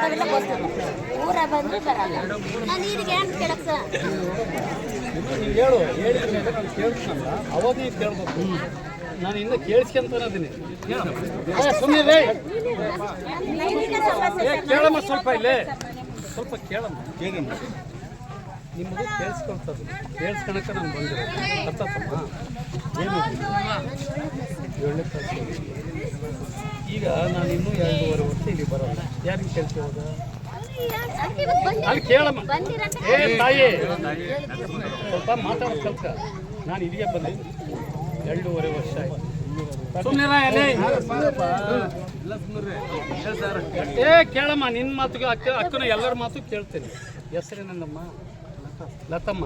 ನಾವೆಲ್ಲ ಬರ್ತೀವಿ. ಊರ ಬಂದ್ರೆ ಬರಲ್ಲ. ನಾನು ಇದಕ್ಕೆ ಏನು ಕೇಳಕ್ ಸರ್? ನೀನು ಹೇಳು, ಹೇಳಿದ ಮೇಲೆ ನಾನು ಕೇಳ್ತೀನಲ್ಲ, ಅವಾಗ ನೀವು ಕೇಳಬೇಕು. ನಾನು ಇನ್ನೂ ಕೇಳಿಸ್ಕೊಂತಾನೆ ಅದೀನಿ. ಸುಮ್ಮನೆ ಕೇಳಮ್ಮ, ಸ್ವಲ್ಪ ಇಲ್ಲೇ ಸ್ವಲ್ಪ ಕೇಳಮ್ಮ. ನಿಮ್ಮದು ಕೇಳಿಸ್ಕೊಳ್ತದೆ, ಕೇಳಿಸ್ಕೊಳಕ್ಕೆ ನಾನು ಬಂದಿರೋ ಅರ್ಥಮ್ಮ. ಏನು 7ನೇ ಕ್ಲಾಸ್ ಈಗ ನಾನು ಇನ್ನೂ 2.5 ವರ್ಷ ಇಲ್ಲಿ ಬರೋಲ್ಲ. ಯಾರಿಗೆ ಕೇಳ್ತಿ ಹೋದ? ಅಲ್ಲಿ ಕೇಳಮ್ಮ. ಏ ತಾಯಿ, ಸ್ವಲ್ಪ ಮಾತಾಡೋದು ಕಲ್ಕ. ನಾನು ಇಲ್ಲಿಗೆ ಬಂದಿದ್ದೀನಿ, 2.5 ವರ್ಷ ಆಯ್ತು. ಏ ಕೇಳಮ್ಮ, ನಿನ್ನ ಮಾತುಗೆ ಅಕ್ಕನ ಎಲ್ಲರ ಮಾತು ಕೇಳ್ತೇನೆ. ಹೆಸರೇನಮ್ಮ? ಲತಮ್ಮ.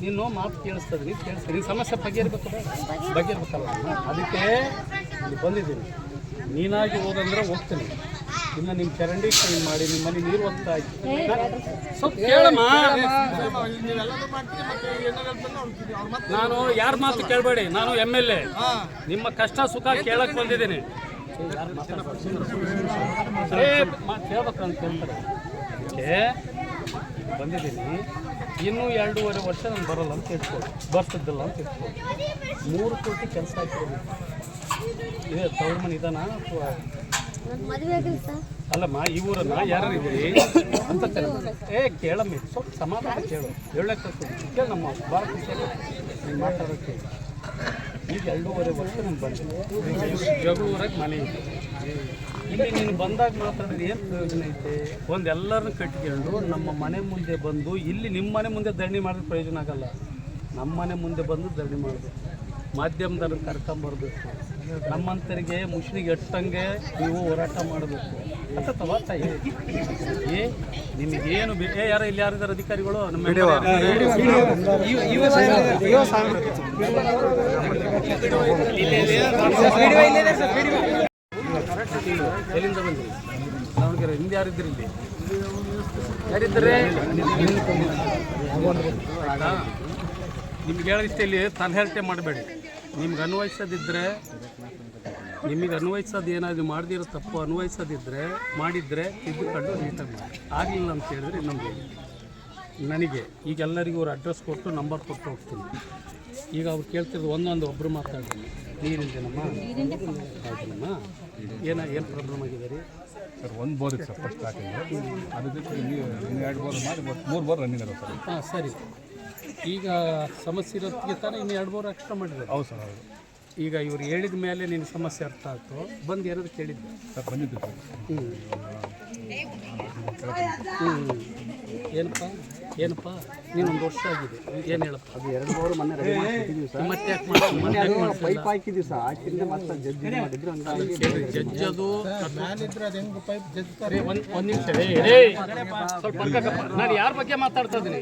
ನೀನು ಮಾತು ಕೇಳಿಸ್ತದೆ, ನೀನು ಕೇಳಿಸ್ತೀನಿ. ನಿನ್ನ ಸಮಸ್ಯೆ ಬಗೆಹರ್ಬೇಕಲ್ಲ. ಅದಕ್ಕೆ ಇಲ್ಲಿ ಬಂದಿದ್ದೀನಿ. ನೀನಾಗಿ ಹೋಗಂದ್ರೆ ಹೋಗ್ತೀನಿ. ಇನ್ನು ನಿಮ್ಮ ಚರಂಡಿ ಕ್ಲೀನ್ ಮಾಡಿ, ನಿಮ್ಮ ಮನೆ ನೀರು ಹೋಗ್ತಾ ಇತ್ತು. ಸ್ವಲ್ಪ ಕೇಳಮ್ಮ. ನಾನು ಯಾರ ಮಾತು ಕೇಳಬೇಡಿ. ನಾನು MLA. ನಿಮ್ಮ ಕಷ್ಟ ಸುಖ ಕೇಳಕ್ಕೆ ಬಂದಿದ್ದೀನಿ. ಕೇಳ್ಬೇಕು ಅಂತ ಕೇಳ್ತಾರೆ. ಅದಕ್ಕೆ ಬಂದಿದ್ದೀನಿ. ಇನ್ನೂ 2.5 ವರ್ಷ ನಾನು ಬರೋಲ್ಲ ಅಂತ ಇಟ್ಕೊಳ್ಳಿ, ಬರ್ತಿದ್ದಿಲ್ಲ ಅಂತ ಇಟ್ಕೊಳ್ಳಿ. 3 ಕೋಟಿ ಕೆಲಸ ಹಾಕಿರೋದು ಇದೆ. ತವ್ರ ಮನೆ ಇದಾನ ಅಥವಾ ಅಲ್ಲಮ್ಮ? ಈ ಊರನ್ನ ಯಾರು ಇದ್ದೀರಿ ಅಂತ ಕೇಳಮ್ಮ. ಸ್ವಲ್ಪ ಸಮಾಧಾನ ಕೇಳು. 7ನೇ ಕ್ಲಾಸ್ ಕೇಳಿ ನಮ್ಮ ಭಾಳ ಖುಷಿ ನೀನು ಮಾತಾಡೋಕ್ಕೆ. ಈಗ 2.5 ವರ್ಷ ನಾನು ಬಂದಿದ್ದೆ. ಜಗಳೂರಾಗ ಮನೆ ಇದೆ. ಇಲ್ಲಿ ನೀನು ಬಂದಾಗ ಮಾತಾಡಿದ್ರೆ ಏನು ಪ್ರಯೋಜನ ಐತೆ? ಎಲ್ಲರನ್ನ ಕಟ್ಕೊಂಡು ನಮ್ಮ ಮನೆ ಮುಂದೆ ಬಂದು ಇಲ್ಲಿ ನಿಮ್ಮ ಮನೆ ಮುಂದೆ ಧರಣಿ ಮಾಡಿದ್ರೆ ಪ್ರಯೋಜನ ಆಗಲ್ಲ. ನಮ್ಮ ಮನೆ ಮುಂದೆ ಬಂದು ಧರಣಿ ಮಾಡಬೇಕು. ಮಾಧ್ಯಮದವ್ರನ್ನ ಕರ್ಕೊಂಬರ್ಬೇಕು. ನಮ್ಮಂತರಿಗೆ ಮುಷ್ಣಿಗೆ ಎಟ್ಟಂಗೆ ನೀವು ಹೋರಾಟ ಮಾಡಬೇಕು ಅಂತ ತಾಯಿ. ನಿಮಗೇನು ಯಾರು ಇಲ್ಲಿ ಯಾರಿದ್ದಾರೆ ಅಧಿಕಾರಿಗಳು? ನಮ್ಮ ಎಲ್ಲಿಂದ ಬಂದಿರಿ? ದಾವಣಗೆರೆ. ಹಿಂದೆ ಯಾರಿದ್ದೀರಿ? ಇಲ್ಲಿ ಯಾರಿದ್ದಾರೆ? ನಿಮ್ಗೆ ಹೇಳಿಷ್ಟೇ, ಇಲ್ಲಿ ತಲೆಹರಟೆ ಮಾಡಬೇಡಿ. ನಿಮ್ಗೆ ಅನ್ವಯಿಸೋದು ಏನಾದರೂ ಮಾಡ್ದಿರೋ ತಪ್ಪು ಅನ್ವಯಿಸೋದಿದ್ದರೆ ಮಾಡಿದರೆ ತಿದ್ದುಕೊಂಡು ನೀಟಾಗಿ ಮಾಡಿ. ಆಗಲಿಲ್ಲ ಅಂತ ಹೇಳಿದ್ರೆ ಇನ್ನೊಂದು ನನಗೆ ಈಗ ಎಲ್ಲರಿಗೂ ಅವ್ರ ಅಡ್ರೆಸ್ ಕೊಟ್ಟು ನಂಬರ್ ಕೊಟ್ಟು ಹೋಗ್ತೀನಿ. ಈಗ ಅವ್ರು ಕೇಳ್ತಿರೋದು ಒಬ್ಬರು ಮಾತಾಡ್ತೀನಿ. ನೀರಿಂದೇನಮ್ಮ? ಹೌದಮ್ಮ. ಏನು ಪ್ರಾಬ್ಲಮ್ ಆಗಿದೆ ರೀ ಸರ್? 1 ಬೋರ್ ಇದೆ ಸರ್, ಫಸ್ಟ್ ಸ್ಟಾರ್ಟಿಂಗ್. ಅದ್ರ ಜೊತೆ 2 ಬೋರ್ ಮಾಡಿ 3 ಬೋರ್ ರನ್ನಿಂಗ್ ಅದ ಸರ್. ಹಾಂ, ಸರಿ. ಈಗ ಸಮಸ್ಯೆ ಇರೋದಕ್ಕೆ ತಾನೇ ಇನ್ನು 2 ಬೋರ್ ಎಕ್ಸ್ಟ್ರಾ ಮಾಡಿದ್ರು? ಹೌದು ಸರ್, ಹೌದು. ಈಗ ಇವ್ರು ಹೇಳಿದ ಮೇಲೆ ನಿನ್ನ ಸಮಸ್ಯೆ ಅರ್ಥ ಆಯಿತು. ಬಂದು ಏನಾದ್ರು ಕೇಳಿದ್ದೆ ಸರ್? ಬಂದಿದ್ದು ಸರ್. ಏನಪ್ಪ ನೀನೊಂದು ವರ್ಷ ಆಗಿದೆ, ಏನು ಹೇಳಪ್ಪ? ಅದು 2 ಬೋರ್ ಮೊನ್ನೆ ರೆಡಿ ಮಾಡಿದ್ದೀವಿ ಸರ್. ಮತ್ತೆ ಪೈಪ್ ಹಾಕಿದ್ದೀವಿ ಸರ್. ಹಾಕಿದ್ರೆ ಮತ್ತೆ ಜಡ್ಜ್ ಮಾಡಿದ್ರು ಹಂಗಾಗಿ ಜಡ್ಜ್ ಅದು ಒಂದು ನಿಮಿಷ ಸ್ವಲ್ಪ ನಾನು ಯಾರ ಬಗ್ಗೆ ಮಾತಾಡ್ತಾ ಇದ್ದೀನಿ?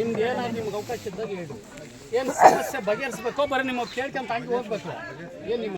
ನಿಮ್ಗೆ ಏನಾದ್ರು ನಿಮ್ಗೆ ಅವಕಾಶ ಇದ್ದಾಗ ಹೇಳಿ. ಏನು ಸಮಸ್ಯೆ ಬಗೆಹರಿಸ್ಬೇಕೋ ಬರೀ ನಿಮಗೆ ಕೇಳ್ಕೊಂತ ಹಂಗೆ ಹೋಗ್ಬೇಕು. ಏನು ನಿಮ್ಮ